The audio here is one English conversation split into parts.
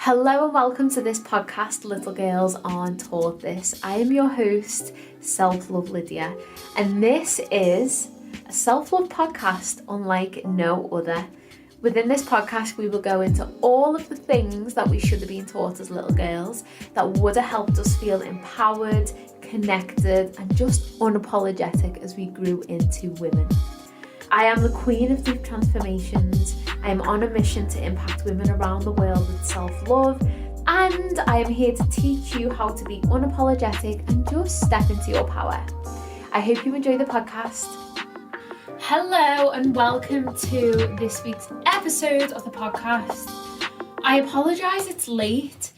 Hello and welcome to this podcast, Little Girls Aren't Taught This. I am your host, Self-Love Lydia, and this is a self-love podcast unlike no other. Within this podcast, we will go into all of the things that we should have been taught as little girls that would have helped us feel empowered, connected, and just unapologetic as we grew into women. I am the queen of deep transformations. I am on a mission to impact women around the world with self-love, and I am here to teach you how to be unapologetic and just step into your power. I hope you enjoy the podcast. Hello and welcome to this week's episode of the podcast. I apologise it's late.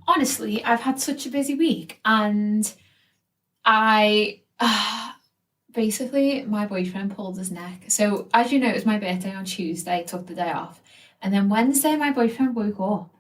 Honestly, I've had such a busy week and basically, my boyfriend pulled his neck. So, as you know, it was my birthday on Tuesday, took the day off. And then Wednesday, my boyfriend woke up,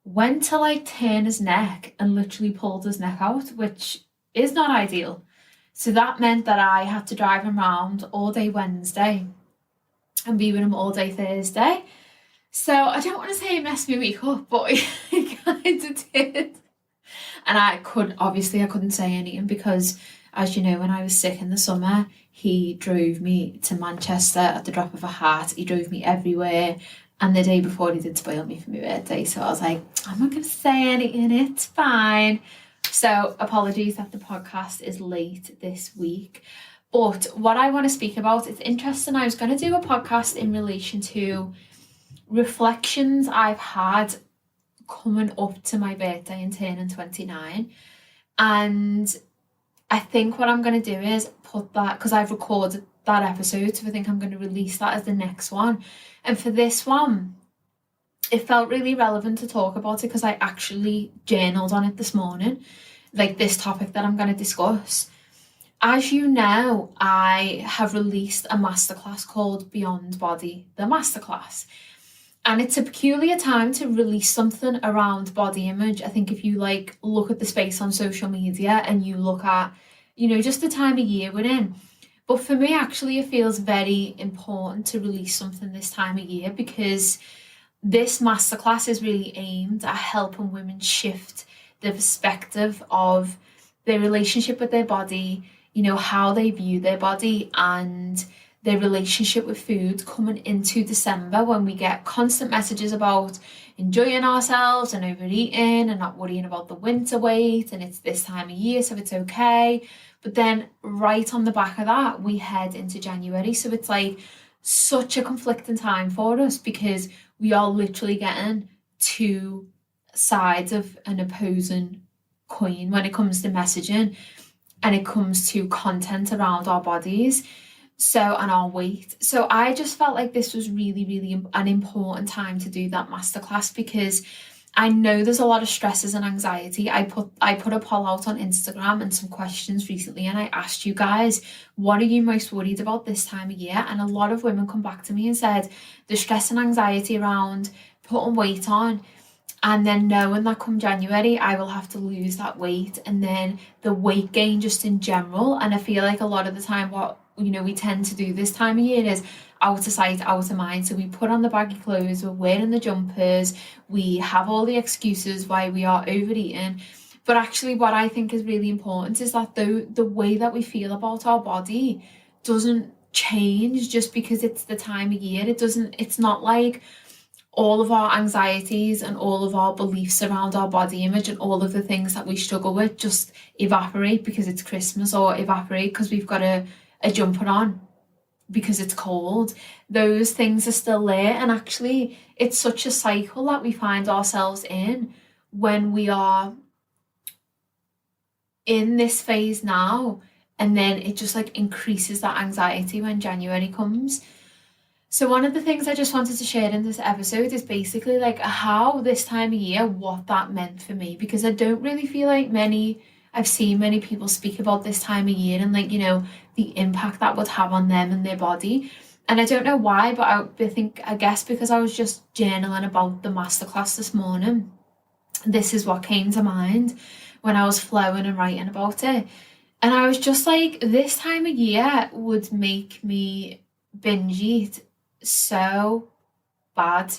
went to turn his neck and literally pulled his neck out, which is not ideal. So that meant that I had to drive him around all day Wednesday and be with him all day Thursday. So I don't want to say it messed my week up, but it kind of did. And I couldn't say anything because, as you know, when I was sick in the summer, he drove me to Manchester at the drop of a hat. He drove me everywhere. And the day before, he did spoil me for my birthday. So I was like, I'm not going to say anything. It's fine. So apologies that the podcast is late this week. But what I want to speak about, it's interesting. I was going to do a podcast in relation to reflections I've had coming up to my birthday and turning 29. And I think what I'm going to do is put that, because I've recorded that episode, so I think I'm going to release that as the next one. And for this one, it felt really relevant to talk about it because I actually journaled on it this morning, like this topic that I'm going to discuss. As you know, I have released a masterclass called Beyond Body, the Masterclass. And it's a peculiar time to release something around body image. I think if you look at the space on social media and you look at, just the time of year we're in. But for me, actually, it feels very important to release something this time of year because this masterclass is really aimed at helping women shift the perspective of their relationship with their body, how they view their body and their relationship with food coming into December when we get constant messages about enjoying ourselves and overeating and not worrying about the winter weight and it's this time of year so it's okay. But then right on the back of that, we head into January. So it's such a conflicting time for us because we are literally getting two sides of an opposing coin when it comes to messaging and it comes to content around our bodies. And our weight. So I just felt like this was really, really an important time to do that masterclass because I know there's a lot of stresses and anxiety. I put a poll out on Instagram and some questions recently and I asked you guys, what are you most worried about this time of year? And a lot of women come back to me and said the stress and anxiety around putting weight on and then knowing that come January, I will have to lose that weight and then the weight gain just in general. And I feel like a lot of the time what we tend to do this time of year is out of sight, out of mind. So we put on the baggy clothes, we're wearing the jumpers, we have all the excuses why we are overeating. But actually what I think is really important is that the way that we feel about our body doesn't change just because it's the time of year. It's not like all of our anxieties and all of our beliefs around our body image and all of the things that we struggle with just evaporate because it's Christmas or evaporate because we've got a jumper on because it's cold. Those things are still there, and actually it's such a cycle that we find ourselves in when we are in this phase now, and then it just increases that anxiety when January comes. So one of the things I just wanted to share in this episode is basically how this time of year, what that meant for me, because I don't really feel like I've seen many people speak about this time of year and the impact that would have on them and their body. And I don't know why, but I guess because I was just journaling about the masterclass this morning, this is what came to mind when I was flowing and writing about it. And I was just this time of year would make me binge eat so bad.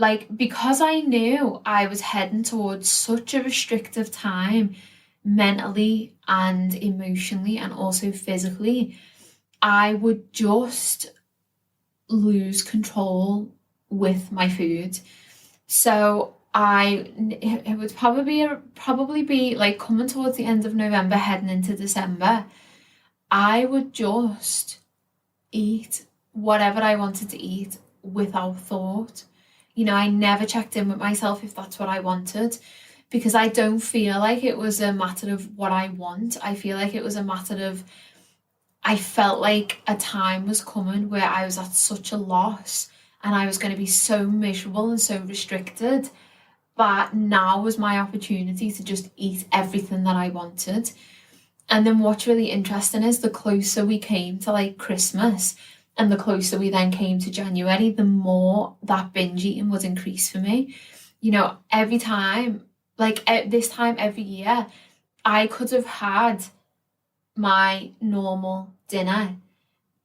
like, because I knew I was heading towards such a restrictive time mentally and emotionally and also physically, I would just lose control with my food. So it would probably be like coming towards the end of November, heading into December, I would just eat whatever I wanted to eat without thought. You know, I never checked in with myself if that's what I wanted, because I don't feel like it was a matter of what I want. I feel like it was a matter of, I felt like a time was coming where I was at such a loss and I was going to be so miserable and so restricted, but now was my opportunity to just eat everything that I wanted. And then what's really interesting is the closer we came to like Christmas and the closer we then came to January, the more that binge eating would increase for me. You know, every time, like this time every year, I could have had my normal dinner,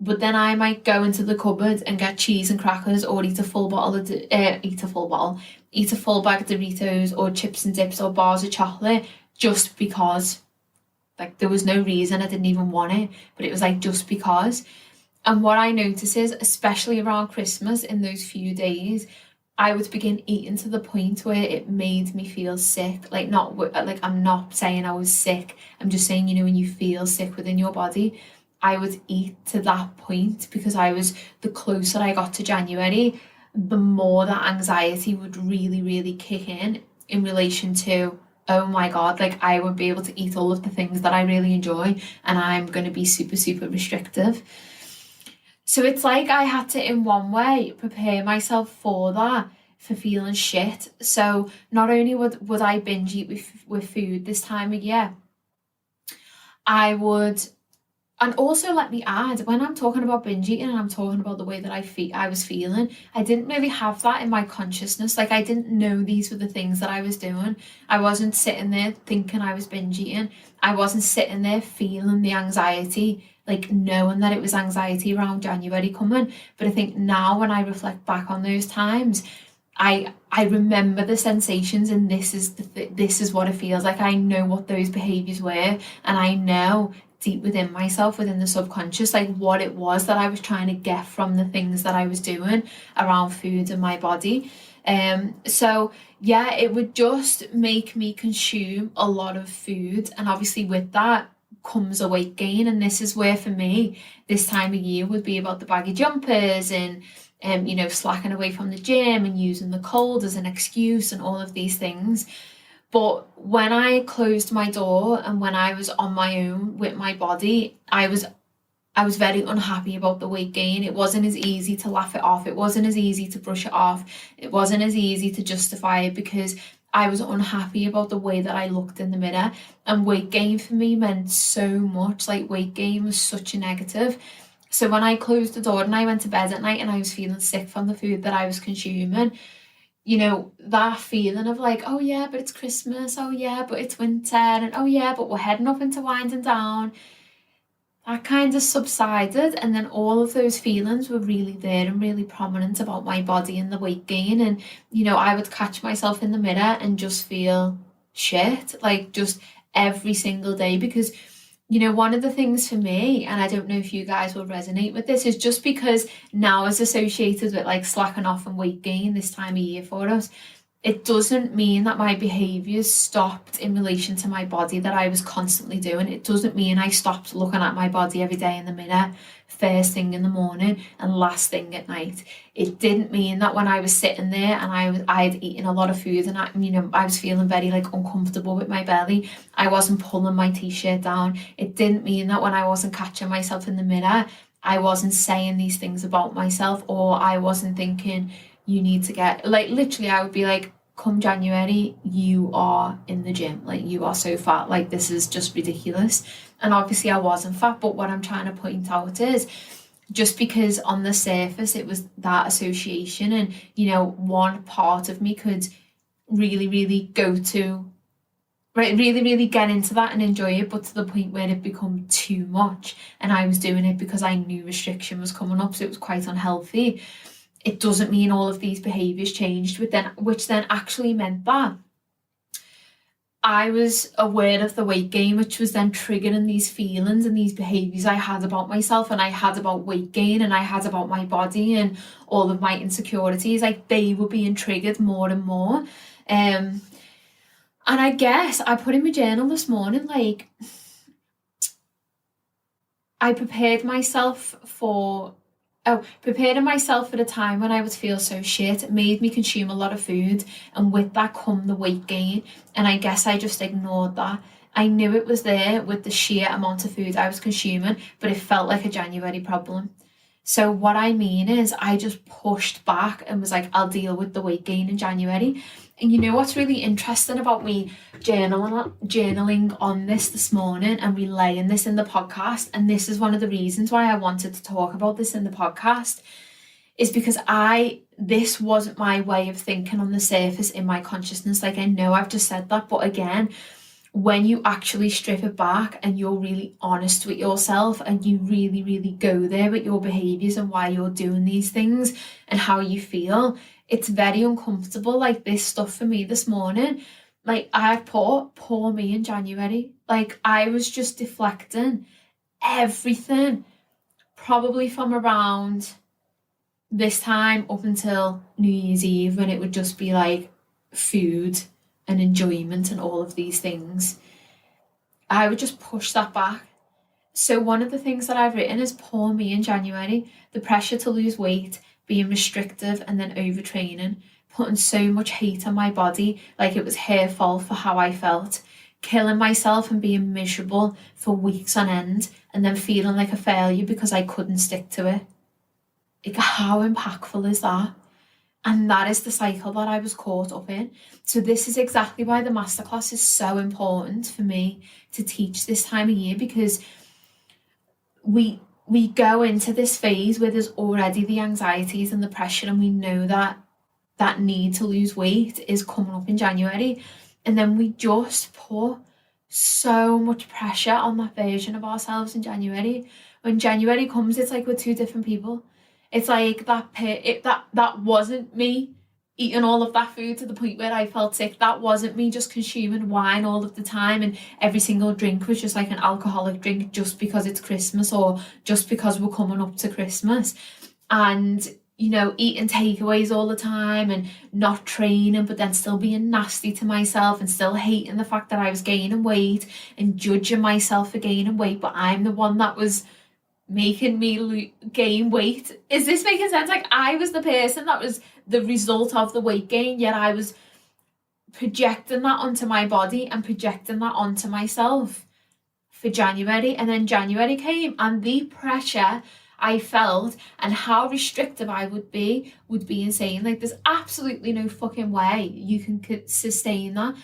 but then I might go into the cupboard and get cheese and crackers, or eat a full bag of Doritos, or chips and dips, or bars of chocolate, just because. Like, there was no reason, I didn't even want it, but it was like just because. And what I notice is, especially around Christmas, in those few days, I would begin eating to the point where it made me feel sick. Like, I'm not saying I was sick. I'm just saying, you know, when you feel sick within your body, I would eat to that point, because the closer I got to January, the more that anxiety would really, really kick in relation to, oh my God, like I won't be able to eat all of the things that I really enjoy, and I'm going to be super, super restrictive. So it's like I had to, in one way, prepare myself for that, for feeling shit. So not only would I binge eat with food this time of year, I would, and also let me add, when I'm talking about binge eating and I'm talking about the way that I was feeling, I didn't really have that in my consciousness. Like, I didn't know these were the things that I was doing. I wasn't sitting there thinking I was binge eating. I wasn't sitting there feeling the anxiety, like knowing that it was anxiety around January coming. But I think now, when I reflect back on those times, I remember the sensations, and this is what it feels like. I know what those behaviors were, and I know deep within myself, within the subconscious, like what it was that I was trying to get from the things that I was doing around food and my body. So yeah, it would just make me consume a lot of food, and obviously with that comes a weight gain. And this is where, for me, this time of year would be about the baggy jumpers and you know, slacking away from the gym and using the cold as an excuse and all of these things. But when I closed my door and when I was on my own with my body, I was very unhappy about the weight gain. It wasn't as easy to laugh it off. It wasn't as easy to brush it off. It wasn't as easy to justify it, because I was unhappy about the way that I looked in the mirror. And weight gain for me meant so much. Like, weight gain was such a negative. So when I closed the door and I went to bed at night and I was feeling sick from the food that I was consuming, you know, that feeling of like, oh yeah, but it's Christmas, oh yeah, but it's winter, and oh yeah, but we're heading up into winding down, that kind of subsided. And then all of those feelings were really there and really prominent about my body and the weight gain. And, you know, I would catch myself in the mirror and just feel shit, like, just every single day. Because, you know, one of the things for me, and I don't know if you guys will resonate with this, is just because now is associated with like slacking off and weight gain this time of year for us, it doesn't mean that my behaviours stopped in relation to my body that I was constantly doing. It doesn't mean I stopped looking at my body every day in the mirror, first thing in the morning and last thing at night. It didn't mean that when I was sitting there and I'd eaten a lot of food and I was feeling very like uncomfortable with my belly, I wasn't pulling my t-shirt down. It didn't mean that when I wasn't catching myself in the mirror, I wasn't saying these things about myself, or I wasn't thinking, you need to get, like, literally I would be like, come January, you are in the gym, like, you are so fat, like, this is just ridiculous. And obviously I wasn't fat, but what I'm trying to point out is, just because on the surface it was that association, and, you know, one part of me could really, really go to, right, really, really get into that and enjoy it, but to the point where it become too much, and I was doing it because I knew restriction was coming up, so it was quite unhealthy. it doesn't mean all of these behaviours changed, which then actually meant that I was aware of the weight gain, which was then triggering these feelings and these behaviours I had about myself, and I had about weight gain, and I had about my body and all of my insecurities. Like, they were being triggered more and more. And I guess I put in my journal this morning, like, I prepared myself for the time when I would feel so shit. It made me consume a lot of food, and with that come the weight gain. And I guess I just ignored that. I knew it was there with the sheer amount of food I was consuming, but it felt like a January problem. So what I mean is, I just pushed back and was like, I'll deal with the weight gain in January. And you know what's really interesting about me journaling on this morning and relaying this in the podcast, and this is one of the reasons why I wanted to talk about this in the podcast, is because this wasn't my way of thinking on the surface in my consciousness. Like, I know I've just said that, but again, when you actually strip it back and you're really honest with yourself and you really, really go there with your behaviours and why you're doing these things and how you feel, it's very uncomfortable. Like, this stuff for me this morning, like, I put poor me in January. Like, I was just deflecting everything, probably from around this time up until New Year's Eve, when it would just be like food and enjoyment and all of these things. I would just push that back. So one of the things that I've written is poor me in January: the pressure to lose weight, being restrictive and then overtraining, putting so much hate on my body like it was her fault for how I felt, killing myself and being miserable for weeks on end, and then feeling like a failure because I couldn't stick to it. Like, how impactful is that? And that is the cycle that I was caught up in. So this is exactly why the masterclass is so important for me to teach this time of year, because we go into this phase where there's already the anxieties and the pressure, and we know that that need to lose weight is coming up in January. And then we just put so much pressure on that version of ourselves in January. When January comes, it's like we're two different people. It's like that wasn't me eating all of that food to the point where I felt sick. That wasn't me just consuming wine all of the time, and every single drink was just like an alcoholic drink just because it's Christmas or just because we're coming up to Christmas. And, you know, eating takeaways all the time and not training, but then still being nasty to myself and still hating the fact that I was gaining weight and judging myself for gaining weight, but I'm the one that was making me gain weight. Is this making sense? Like, I was the person that was the result of the weight gain, yet I was projecting that onto my body and projecting that onto myself for January. And then January came, and the pressure I felt and how restrictive I would be insane. Like, there's absolutely no fucking way you can sustain that.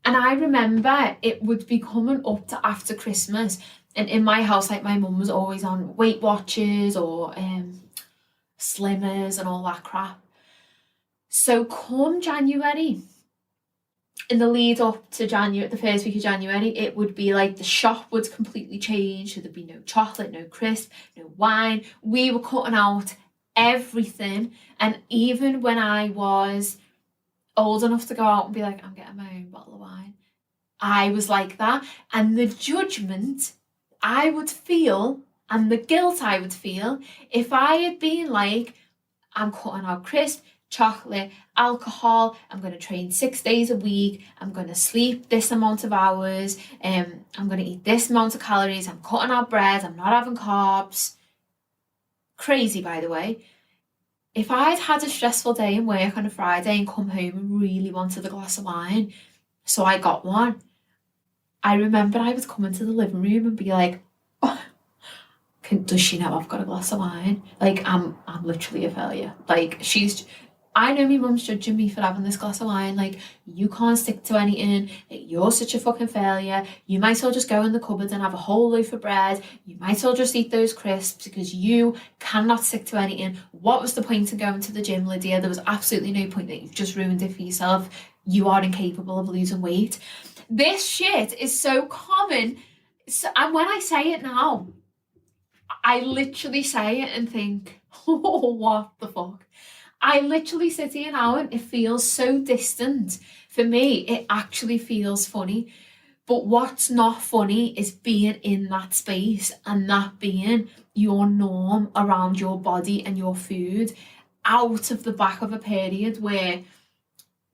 And I remember it would be coming up to after Christmas, and in my house, like, my mum was always on Weight Watchers or Slimmers and all that crap. So come January, in the lead up to January, the first week of January, it would be like the shop would completely change. So there'd be no chocolate, no crisp, no wine. We were cutting out everything. And even when I was old enough to go out and be like, I'm getting my own bottle of wine, I was like that. And the judgment I would feel and the guilt I would feel if I had been like, I'm cutting out crisp, chocolate, alcohol, I'm going to train 6 days a week, I'm going to sleep this amount of hours, I'm going to eat this amount of calories, I'm cutting out bread, I'm not having carbs. Crazy, by the way. If I'd had a stressful day in work on a Friday and come home and really wanted a glass of wine, so I got one, I remember I would come into the living room and be like, oh, does she know I've got a glass of wine? Like, I'm literally a failure. Like, I know my mum's judging me for having this glass of wine. Like, you can't stick to anything. Like, you're such a fucking failure. You might as well just go in the cupboard and have a whole loaf of bread. You might as well just eat those crisps because you cannot stick to anything. What was the point of going to the gym, Lydia? There was absolutely no point. That you've just ruined it for yourself. You are incapable of losing weight. This shit is so common. And when I say it now, I literally say it and think, oh, what the fuck? I literally sit here now and it feels so distant. For me, it actually feels funny. But what's not funny is being in that space and that being your norm around your body and your food, out of the back of a period where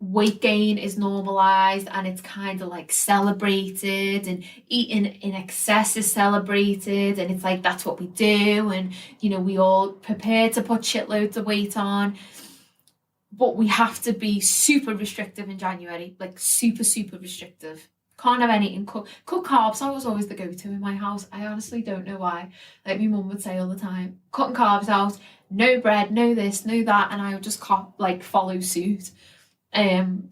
weight gain is normalized and it's kind of like celebrated, and eating in excess is celebrated, and it's like that's what we do, and you know, we all prepare to put shitloads of weight on. But we have to be super restrictive in January, like super restrictive. Can't have anything cut carbs. I was always the go-to in my house. I honestly don't know why. Like my mum would say all the time, cutting carbs out, no bread, no this, no that, and I would just follow suit. And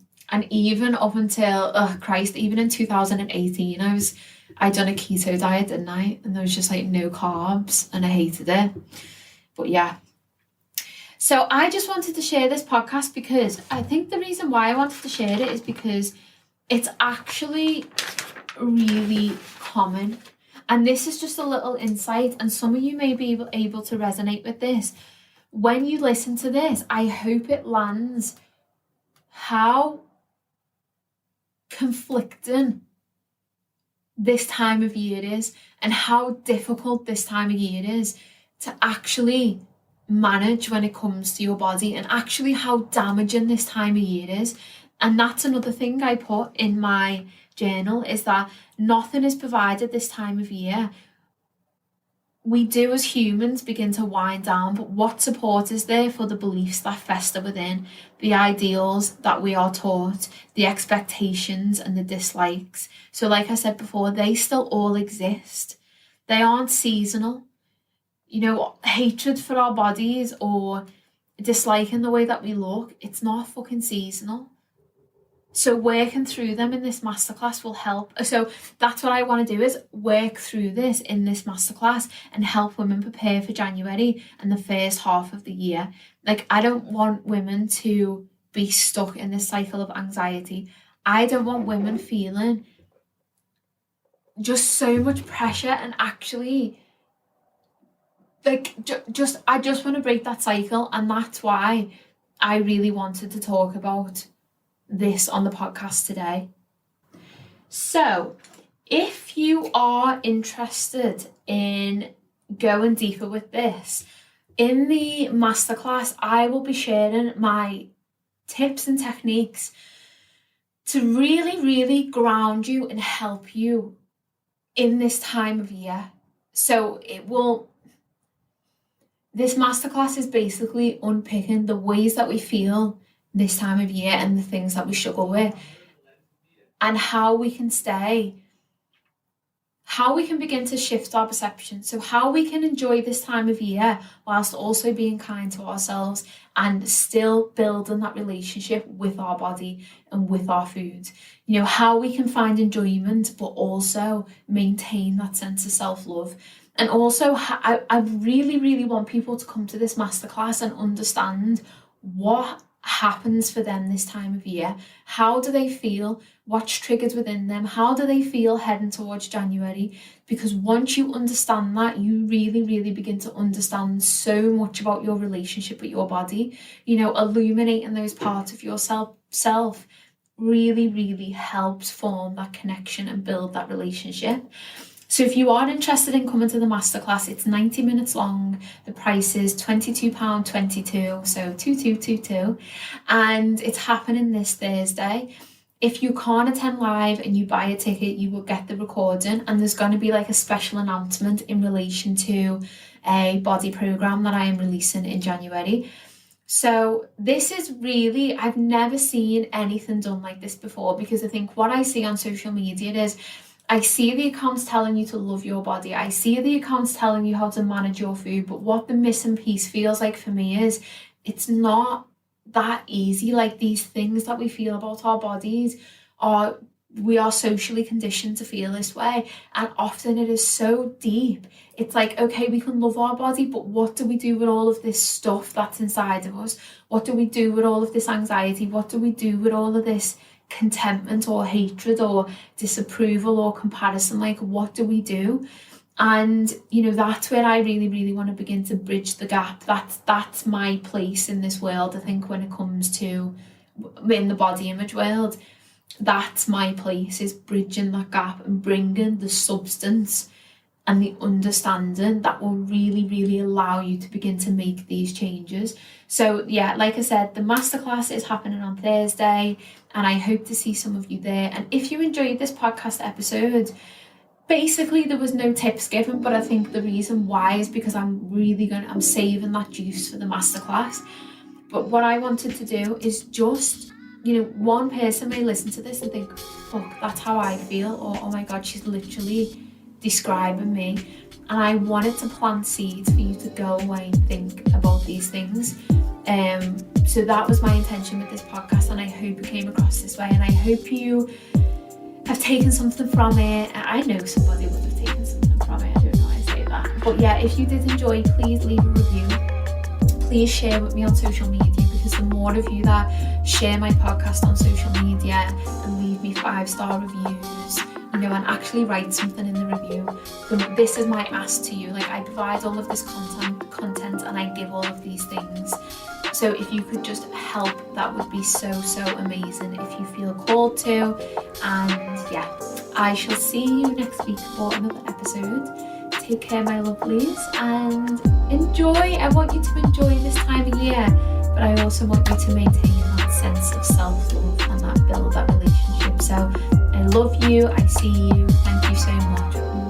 even up until even in 2018, I'd done a keto diet, didn't I? And there was just like no carbs, and I hated it. But yeah. So I just wanted to share this podcast because I think the reason why I wanted to share it is because it's actually really common. And this is just a little insight, and some of you may be able to resonate with this. When you listen to this, I hope it lands how conflicting this time of year is, and how difficult this time of year is to actually manage when it comes to your body, and actually how damaging this time of year is. And that's another thing I put in my journal, is that nothing is provided this time of year. We do as humans begin to wind down, but what support is there for the beliefs that fester within, the ideals that we are taught, the expectations and the dislikes? So like I said before, they still all exist. They aren't seasonal. You know, hatred for our bodies or disliking the way that we look, it's not fucking seasonal. So working through them in this masterclass will help. So that's what I want to do, is work through this in this masterclass and help women prepare for January and the first half of the year. Like, I don't want women to be stuck in this cycle of anxiety. I don't want women feeling just so much pressure, and actually like I just want to break that cycle. And that's why I really wanted to talk about this on the podcast today. So if you are interested in going deeper with this, in the masterclass I will be sharing my tips and techniques to really ground you and help you in this time of year. So this masterclass is basically unpicking the ways that we feel this time of year and the things that we struggle with, and how we can begin to shift our perception. So how we can enjoy this time of year whilst also being kind to ourselves and still building that relationship with our body and with our food. You know, how we can find enjoyment but also maintain that sense of self-love. And also, I really want people to come to this masterclass and understand what happens for them this time of year. How do they feel? What's triggered within them? How do they feel heading towards January? Because once you understand that, you really begin to understand so much about your relationship with your body. You know, illuminating those parts of yourself really helps form that connection and build that relationship. So if you are interested in coming to the masterclass, it's 90 minutes long. The price is £22.22, so 2222, and it's happening this Thursday. If you can't attend live and you buy a ticket, you will get the recording, and there's going to be like a special announcement in relation to a body program that I am releasing in January. So this is really, I've never seen anything done like this before, because I think what I see on social media is, I see the accounts telling you to love your body. I see the accounts telling you how to manage your food. But what the missing piece feels like for me is, it's not that easy. Like, these things that we feel about our bodies we are socially conditioned to feel this way. And often it is so deep. It's like, okay, we can love our body, but what do we do with all of this stuff that's inside of us? What do we do with all of this anxiety? What do we do with all of this contentment or hatred or disapproval or comparison? Like, what do we do? And, you know, that's where I really, really want to begin to bridge the gap. That's my place in this world, I think, when it comes to in the body image world. That's my place, is bridging that gap and bringing the substance and the understanding that will really, really allow you to begin to make these changes. So yeah, like I said, the masterclass is happening on Thursday, and I hope to see some of you there. And if you enjoyed this podcast episode, basically there was no tips given, but I think the reason why is because I'm saving that juice for the masterclass. But what I wanted to do is just, you know, one person may listen to this and think, fuck, that's how I feel, or oh my God, she's literally describing me. And I wanted to plant seeds for you to go away and think about these things. So that was my intention with this podcast, and I hope it came across this way, and I hope you have taken something from it. I know somebody would have taken something from it, I don't know why I say that. But yeah, if you did enjoy, please leave a review. Please share with me on social media, because the more of you that share my podcast on social media and leave me 5-star reviews, you know, and actually write something in the review, this is my ask to you. Like, I provide all of this content and I give all of these things. So if you could just help, that would be so, so amazing if you feel called to. And yeah, I shall see you next week for another episode. Take care, my lovelies, and enjoy. I want you to enjoy this time of year, but I also want you to maintain that sense of self-love and that build that relationship. So I love you. I see you. Thank you so much.